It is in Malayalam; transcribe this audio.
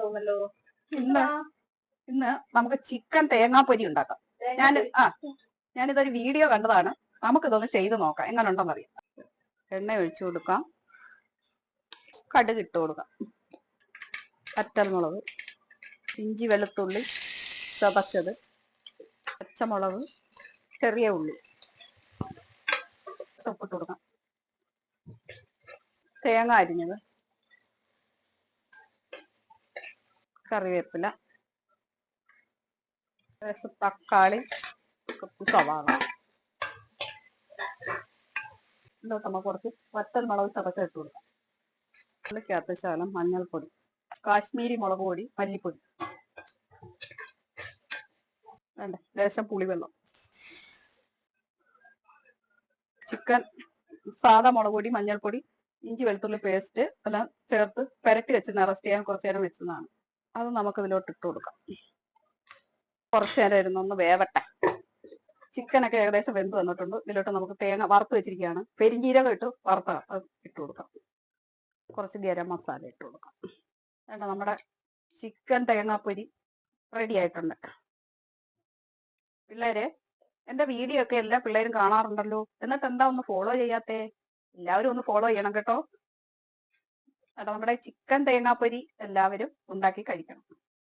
തോന്നല്ലോ. ഇന്ന് നമുക്ക് ചിക്കൻ തേങ്ങാപ്പൊരി ഉണ്ടാക്കാം. ഞാനിതൊരു വീഡിയോ കണ്ടതാണ്. നമുക്കിതൊന്ന് ചെയ്ത് നോക്കാം, എങ്ങനെ ഉണ്ടെന്നറിയാം. എണ്ണ ഒഴിച്ചു കൊടുക്കാം, കടുക് ഇട്ട് കൊടുക്കാം, വറ്റൽമുളക്, ഇഞ്ചി വെളുത്തുള്ളി ചതച്ചത്, പച്ചമുളക്, ചെറിയ ഉള്ളി, ഉപ്പിട്ട് കൊടുക്കാം, തേങ്ങ അരിഞ്ഞത്, കറിവേപ്പില, തക്കാളി, സവാള. ഇതിലോട്ട് നമുക്ക് കുറച്ച് വറ്റൽമുളക് ചതച്ച് ഇട്ട് കൊടുക്കാം. ഉള്ളിക്കകത്ത് ശകലം മഞ്ഞൾപ്പൊടി, കാശ്മീരി മുളക് പൊടി, മല്ലിപ്പൊടി, വേണ്ട ലേശം പുളിവെള്ളം, ചിക്കൻ സാദാ മുളക് പൊടി, മഞ്ഞൾപ്പൊടി, ഇഞ്ചി വെളുത്തുള്ളി പേസ്റ്റ് എല്ലാം ചേർത്ത് പുരട്ടി വെച്ച് റെസ്റ്റ് ചെയ്യാൻ കുറച്ചു നേരം വെച്ചതാണ്. അത് നമുക്ക് ഇതിലോട്ട് ഇട്ട് കൊടുക്കാം. കുറച്ചു നേരം ഇരുന്നൊന്ന് വേവട്ടെ. ചിക്കനൊക്കെ ഏകദേശം വെന്ത് വന്നിട്ടുണ്ട്. ഇതിലോട്ട് നമുക്ക് തേങ്ങ വറുത്ത് വെച്ചിരിക്കുകയാണ്, പെരിഞ്ജീരകം ഇട്ട് വറുത്ത ഇട്ട് കൊടുക്കാം. കുറച്ച് ഗരം മസാല ഇട്ട് കൊടുക്കാം. വേണ്ട, നമ്മുടെ ചിക്കൻ തേങ്ങാപ്പൊരി റെഡി ആയിട്ടുണ്ട്. പിള്ളേര്, എന്റെ വീഡിയോ ഒക്കെ എല്ലാ പിള്ളേരും കാണാറുണ്ടല്ലോ, എന്നിട്ട് എന്താ ഒന്ന് ഫോളോ ചെയ്യാത്തേ? എല്ലാവരും ഒന്ന് ഫോളോ ചെയ്യണം കേട്ടോ. നമ്മുടെ ചിക്കൻ തേങ്ങാപ്പൊരി എല്ലാവരും ഉണ്ടാക്കി കഴിക്കണം.